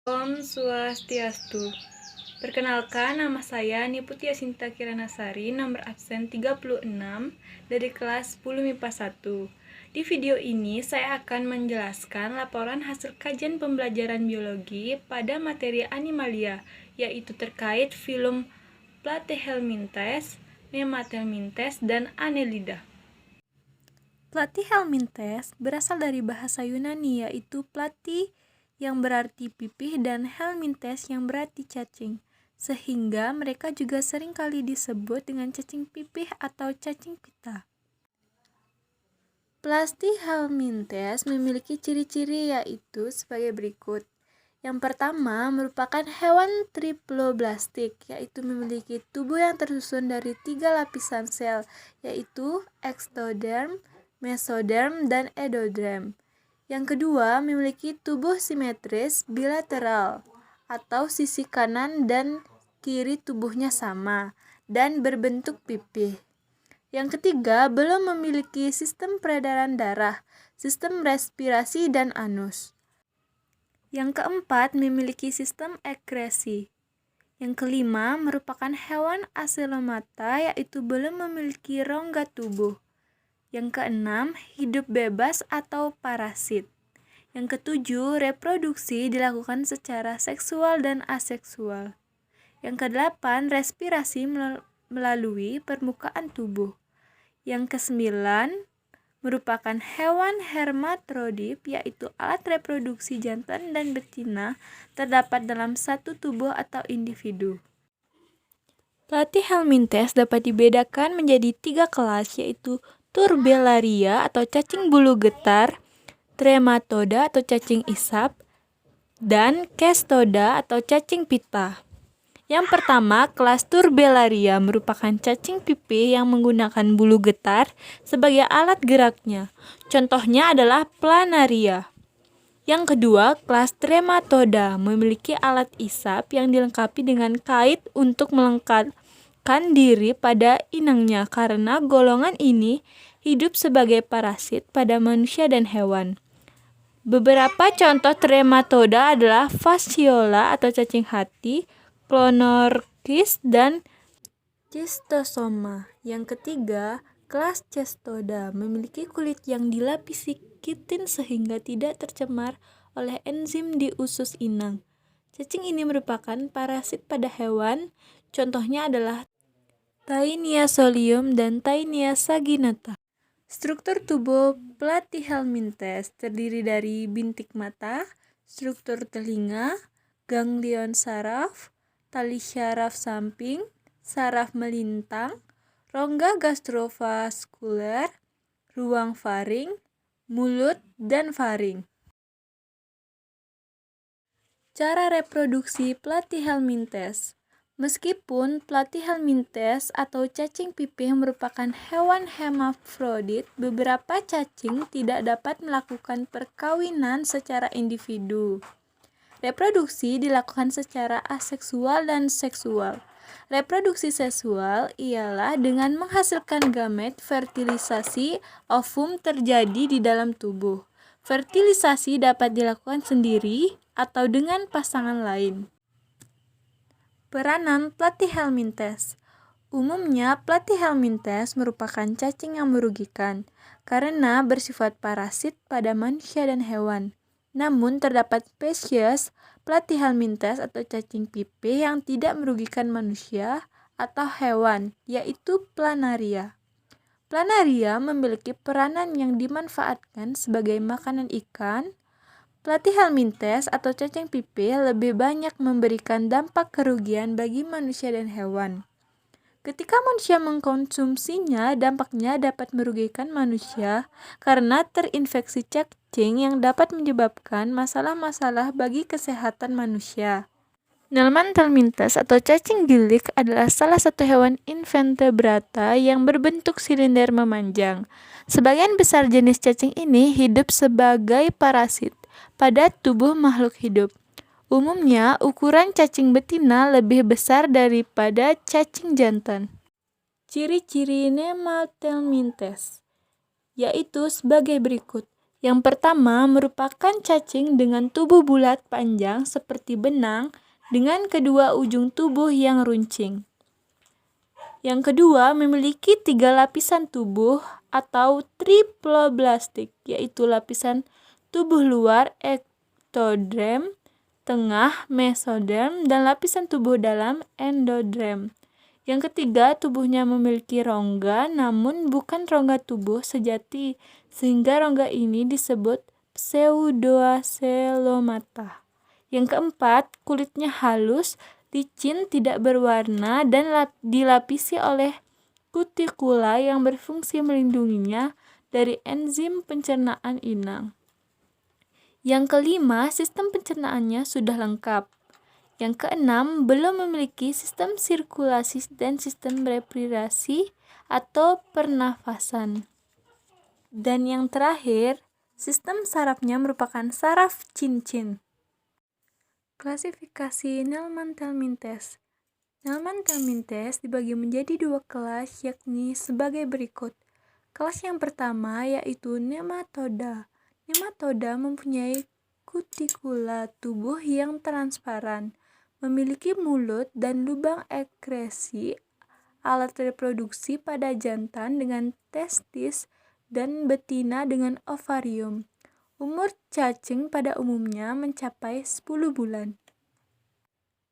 Om Swastiastu. Perkenalkan, nama saya Niputia Sinta Kiranasari, nomor absen 36 dari kelas 10 MIPA 1. Di video ini saya akan menjelaskan laporan hasil kajian pembelajaran biologi pada materi animalia, yaitu terkait filum Platyhelminthes, Nemathelminthes, dan Annelida. Platyhelminthes berasal dari bahasa Yunani, yaitu platy yang berarti pipih dan helminthes yang berarti cacing, sehingga mereka juga seringkali disebut dengan cacing pipih atau cacing pita. Platyhelminthes memiliki ciri-ciri yaitu sebagai berikut. Yang pertama merupakan hewan triploblastik, yaitu memiliki tubuh yang tersusun dari 3 lapisan sel, yaitu ektoderm, mesoderm, dan endoderm. Yang kedua memiliki tubuh simetris bilateral, atau sisi kanan dan kiri tubuhnya sama, dan berbentuk pipih. Yang ketiga, belum memiliki sistem peredaran darah, sistem respirasi, dan anus. Yang keempat, memiliki sistem ekskresi. Yang kelima, merupakan hewan asilomata, yaitu belum memiliki rongga tubuh. Yang keenam, hidup bebas atau parasit. Yang ketujuh, reproduksi dilakukan secara seksual dan aseksual. Yang kedelapan, respirasi melalui permukaan tubuh. Yang kesembilan, merupakan hewan hermafrodit, yaitu alat reproduksi jantan dan betina terdapat dalam satu tubuh atau individu. Platyhelminthes dapat dibedakan menjadi 3 kelas, yaitu Turbellaria atau cacing bulu getar, Trematoda atau cacing isap, dan Cestoda atau cacing pita. Yang pertama, kelas Turbellaria merupakan cacing pipih yang menggunakan bulu getar sebagai alat geraknya. Contohnya adalah planaria. Yang kedua, kelas Trematoda memiliki alat isap yang dilengkapi dengan kait untuk melengkapkan diri pada inangnya karena golongan ini hidup sebagai parasit pada manusia dan hewan. Beberapa contoh Trematoda adalah Fasciola atau cacing hati, Clonorchis, dan Schistosoma. Yang ketiga, kelas Cestoda memiliki kulit yang dilapisi kitin sehingga tidak tercemar oleh enzim di usus inang. Cacing ini merupakan parasit pada hewan, contohnya adalah Taenia solium dan Taenia saginata. Struktur tubuh Platyhelminthes terdiri dari bintik mata, struktur telinga, ganglion saraf, tali syaraf samping, saraf melintang, rongga gastrovaskuler, ruang faring, mulut, dan faring. Cara reproduksi Platyhelminthes. Meskipun Platyhelminthes atau cacing pipih merupakan hewan hermafrodit, beberapa cacing tidak dapat melakukan perkawinan secara individu. Reproduksi dilakukan secara aseksual dan seksual. Reproduksi seksual ialah dengan menghasilkan gamet. Fertilisasi ovum terjadi di dalam tubuh. Fertilisasi dapat dilakukan sendiri atau dengan pasangan lain. Peranan Platyhelminthes. Umumnya, Platyhelminthes merupakan cacing yang merugikan karena bersifat parasit pada manusia dan hewan. Namun, terdapat spesies Platyhelminthes atau cacing pipih yang tidak merugikan manusia atau hewan, yaitu Planaria. Planaria memiliki peranan yang dimanfaatkan sebagai makanan ikan. Platyhelminthes atau cacing pipih lebih banyak memberikan dampak kerugian bagi manusia dan hewan. Ketika manusia mengkonsumsinya, dampaknya dapat merugikan manusia karena terinfeksi cacing yang dapat menyebabkan masalah-masalah bagi kesehatan manusia. Nemathelminthes atau cacing gilik adalah salah satu hewan invertebrata yang berbentuk silinder memanjang. Sebagian besar jenis cacing ini hidup sebagai parasit pada tubuh makhluk hidup. Umumnya, ukuran cacing betina lebih besar daripada cacing jantan. Ciri-ciri Nemathelminthes yaitu sebagai berikut, Yang pertama merupakan cacing dengan tubuh bulat panjang seperti benang dengan kedua ujung tubuh yang runcing. Yang kedua memiliki 3 lapisan tubuh atau triploblastik, yaitu lapisan tubuh luar ektoderm, tengah mesoderm, dan lapisan tubuh dalam endoderm. Yang ketiga, tubuhnya memiliki rongga namun bukan rongga tubuh sejati, sehingga rongga ini disebut pseudoacelomata. Yang keempat, kulitnya halus, licin, tidak berwarna, dan dilapisi oleh kutikula yang berfungsi melindunginya dari enzim pencernaan inang. Yang kelima, sistem pencernaannya sudah lengkap. Yang keenam, belum memiliki sistem sirkulasi dan sistem respirasi atau pernafasan. Dan yang terakhir, sistem sarafnya merupakan saraf cincin. Klasifikasi Neelman-Telmintes. Neelman-Telmintes dibagi menjadi 2 kelas, yakni sebagai berikut. Kelas yang pertama yaitu nematoda. Nematoda mempunyai kutikula tubuh yang transparan, memiliki mulut dan lubang ekskresi alat reproduksi pada jantan dengan testis dan betina dengan ovarium. Umur cacing pada umumnya mencapai 10 bulan.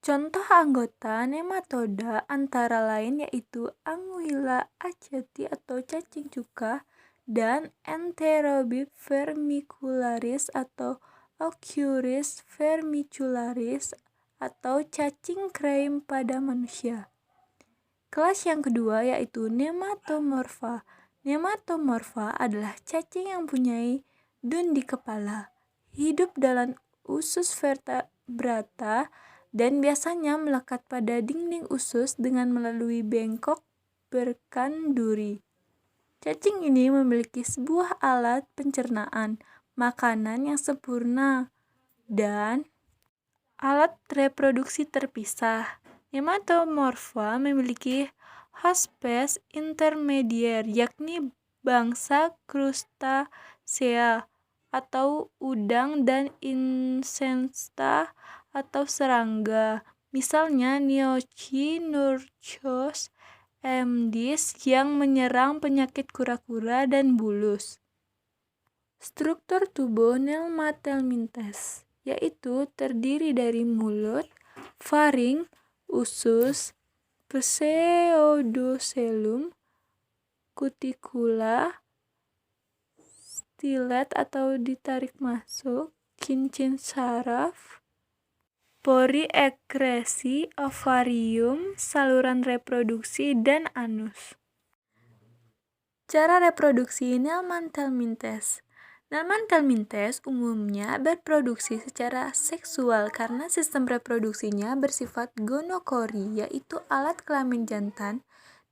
Contoh anggota nematoda antara lain yaitu Anguilla aceti atau cacing cuka dan Enterobib vermicularis atau Ocuris vermicularis atau cacing kraim pada manusia. Kelas yang kedua yaitu Nematomorpha. Nematomorpha adalah cacing yang mempunyai dun di kepala, hidup dalam usus vertebrata, dan biasanya melekat pada dinding usus dengan melalui bengkok berkan duri. Cacing ini memiliki sebuah alat pencernaan makanan yang sempurna dan alat reproduksi terpisah. Nematomorpha memiliki host-space intermedier, yakni bangsa krustasea atau udang dan insecta atau serangga, misalnya Niocinurchus emdis yang menyerang penyakit kura-kura dan bulus. Struktur tubuh Neelma-Telmintes yaitu terdiri dari mulut, faring, usus, pseudocelum, kutikula, stilet atau ditarik masuk, cincin saraf, pori ekskresi, ovarium, saluran reproduksi, dan anus. Cara reproduksi Neelman-Telmintes. Neelman-Telmintes umumnya berproduksi secara seksual karena sistem reproduksinya bersifat gonokori, yaitu alat kelamin jantan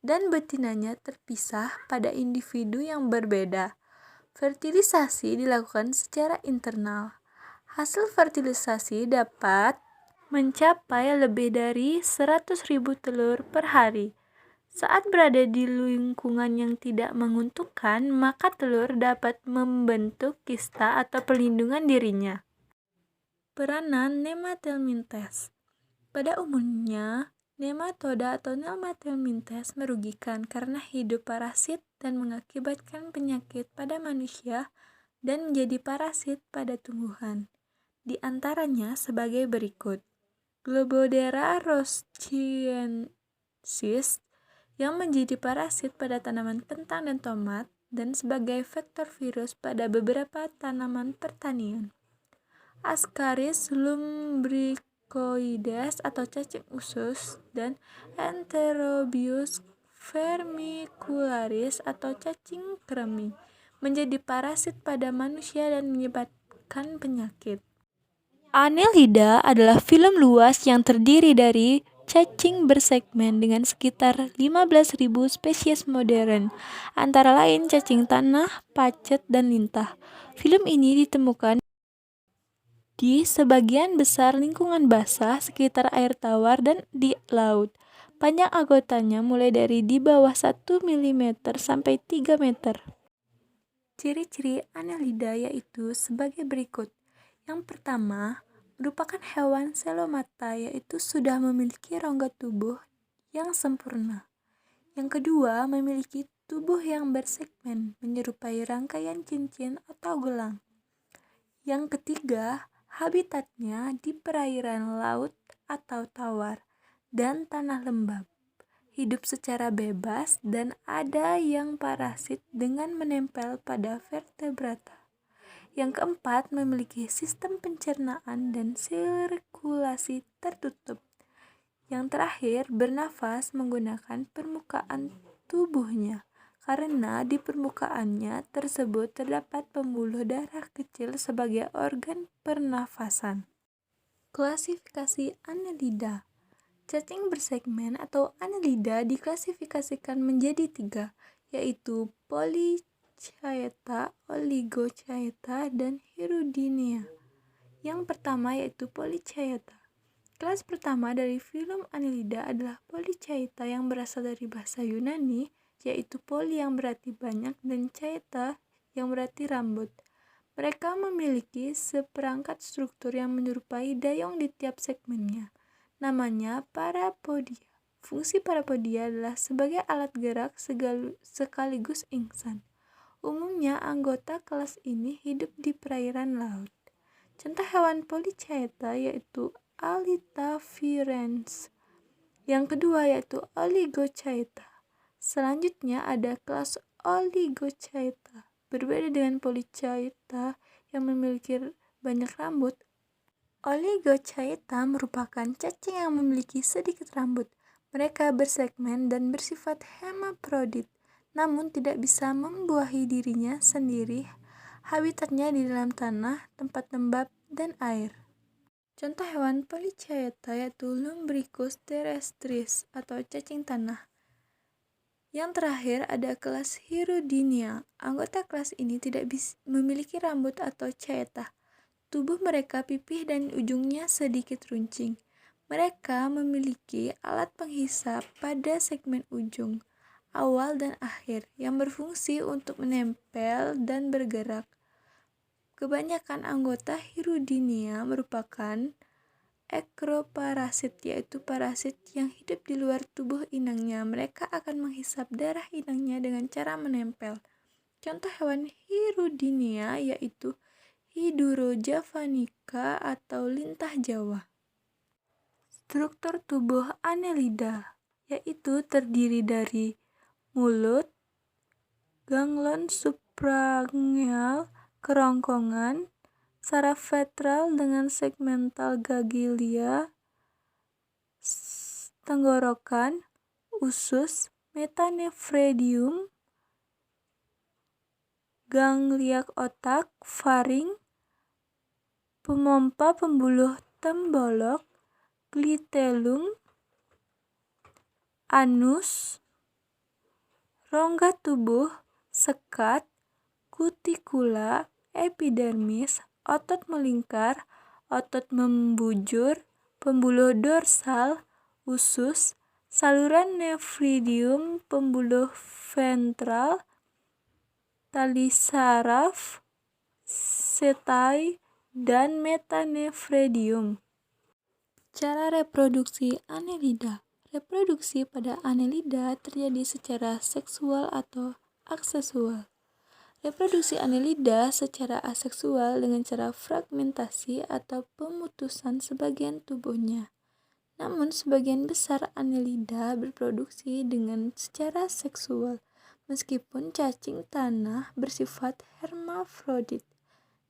dan betinanya terpisah pada individu yang berbeda. Fertilisasi dilakukan secara internal. Hasil fertilisasi dapat mencapai lebih dari 100.000 telur per hari. Saat berada di lingkungan yang tidak menguntungkan, maka telur dapat membentuk kista atau perlindungan dirinya. Peranan Neelma-Telmintes. Pada umumnya, nematoda atau Neelma-Telmintes merugikan karena hidup parasit dan mengakibatkan penyakit pada manusia dan menjadi parasit pada tumbuhan. Di antaranya sebagai berikut. Globodera rochiensis yang menjadi parasit pada tanaman kentang dan tomat dan sebagai vektor virus pada beberapa tanaman pertanian. Ascaris lumbricoides atau cacing usus dan Enterobius vermicularis atau cacing kremi menjadi parasit pada manusia dan menyebabkan penyakit. Annelida adalah film luas yang terdiri dari cacing bersegmen dengan sekitar 15.000 spesies modern, antara lain cacing tanah, pacet, dan lintah. Film ini ditemukan di sebagian besar lingkungan basah sekitar air tawar dan di laut. Panjang anggotanya mulai dari di bawah 1 mm sampai 3 meter. Ciri-ciri Annelida yaitu sebagai berikut. Yang pertama, merupakan hewan selomata yaitu sudah memiliki rongga tubuh yang sempurna. Yang kedua, memiliki tubuh yang bersegmen menyerupai rangkaian cincin atau gelang. Yang ketiga, habitatnya di perairan laut atau tawar dan tanah lembab. Hidup secara bebas dan ada yang parasit dengan menempel pada vertebrata. Yang keempat, memiliki sistem pencernaan dan sirkulasi tertutup. Yang terakhir, bernafas menggunakan permukaan tubuhnya, karena di permukaannya tersebut terdapat pembuluh darah kecil sebagai organ pernafasan. Klasifikasi Annelida. Cacing bersegmen atau Annelida diklasifikasikan menjadi 3, yaitu Polychaeta, Oligochaeta, dan Hirudinea. Yang pertama yaitu Polychaeta. Kelas pertama dari filum Annelida adalah Polychaeta yang berasal dari bahasa Yunani, yaitu poly yang berarti banyak dan chaeta yang berarti rambut. Mereka memiliki seperangkat struktur yang menyerupai dayung di tiap segmennya. Namanya parapodia. Fungsi parapodia adalah sebagai alat gerak sekaligus ingsan. Umumnya anggota kelas ini hidup di perairan laut. Contoh hewan Polychaeta yaitu Alita virens. Yang kedua yaitu Oligochaeta. Selanjutnya ada kelas Oligochaeta. Berbeda dengan Polychaeta yang memiliki banyak rambut, Oligochaeta merupakan cacing yang memiliki sedikit rambut. Mereka bersegmen dan bersifat hermaprodit, namun tidak bisa membuahi dirinya sendiri. Habitatnya di dalam tanah, tempat lembab, dan air. Contoh hewan Polychaeta yaitu Lumbricus terrestris atau cacing tanah. Yang terakhir ada kelas Hirudinea. Anggota kelas ini tidak memiliki rambut atau chaeta. Tubuh mereka pipih dan ujungnya sedikit runcing. Mereka memiliki alat penghisap pada segmen ujung, awal dan akhir yang berfungsi untuk menempel dan bergerak. Kebanyakan anggota Hirudinea merupakan ekroparasit, yaitu parasit yang hidup di luar tubuh inangnya. Mereka akan menghisap darah inangnya dengan cara menempel. Contoh hewan Hirudinea yaitu Hydura javanica atau lintah Jawa. Struktur tubuh Annelida yaitu terdiri dari mulut, ganglon suprarenal, kerongkongan, saraf ventral dengan segmental ganglia, tenggorokan, usus, metanefredium, ganglia otak, faring, pemompa pembuluh tembolok, klitelum, anus, rongga tubuh, sekat, kutikula, epidermis, otot melingkar, otot membujur, pembuluh dorsal, usus, saluran nefridium, pembuluh ventral, tali saraf, setae, dan metanefredium. Cara reproduksi Annelida. Reproduksi pada Annelida terjadi secara seksual atau aseksual. Reproduksi Annelida secara aseksual dengan cara fragmentasi atau pemutusan sebagian tubuhnya. Namun sebagian besar Annelida berproduksi dengan secara seksual, meskipun cacing tanah bersifat hermafrodit.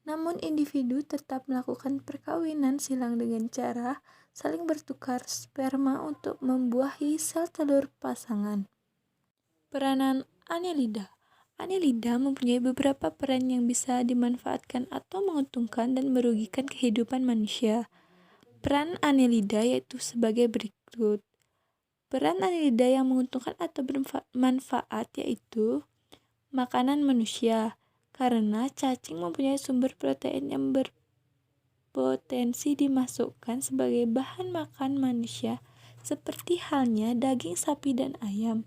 Namun individu tetap melakukan perkawinan silang dengan cara saling bertukar sperma untuk membuahi sel telur pasangan. Peranan Annelida. Annelida mempunyai beberapa peran yang bisa dimanfaatkan atau menguntungkan dan merugikan kehidupan manusia. Peran Annelida yaitu sebagai berikut. Peran Annelida yang menguntungkan atau bermanfaat yaitu makanan manusia, karena cacing mempunyai sumber protein yang berpotensi dimasukkan sebagai bahan makan manusia, seperti halnya daging sapi dan ayam.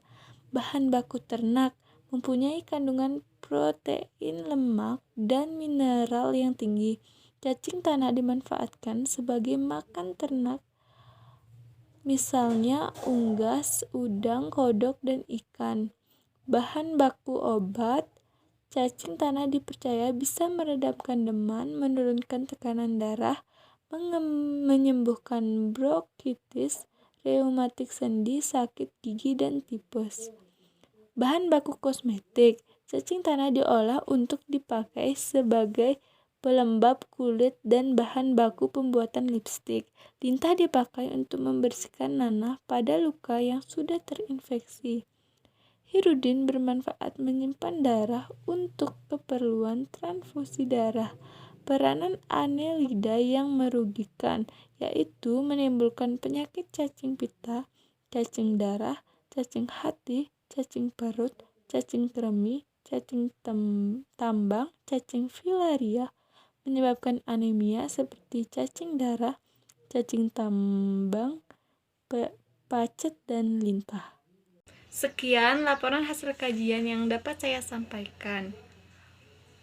Bahan baku ternak, mempunyai kandungan protein, lemak, dan mineral yang tinggi. Cacing tanah dimanfaatkan sebagai makan ternak, misalnya unggas, udang, kodok, dan ikan. Bahan baku obat, cacing tanah dipercaya bisa meredamkan demam, menurunkan tekanan darah, menyembuhkan bronkitis, reumatik sendi, sakit gigi, dan tipes. Bahan baku kosmetik, cacing tanah diolah untuk dipakai sebagai pelembab kulit dan bahan baku pembuatan lipstik. Lintah dipakai untuk membersihkan nanah pada luka yang sudah terinfeksi. Hirudin bermanfaat menyimpan darah untuk keperluan transfusi darah. Peranan annelida yang merugikan, yaitu menimbulkan penyakit cacing pita, cacing darah, cacing hati, cacing perut, cacing kremi, cacing tambang, cacing filaria, menyebabkan anemia seperti cacing darah, cacing tambang, pacet, dan lintah. Sekian laporan hasil kajian yang dapat saya sampaikan.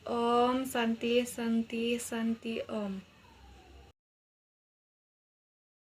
Om Santi Santi Santi Om.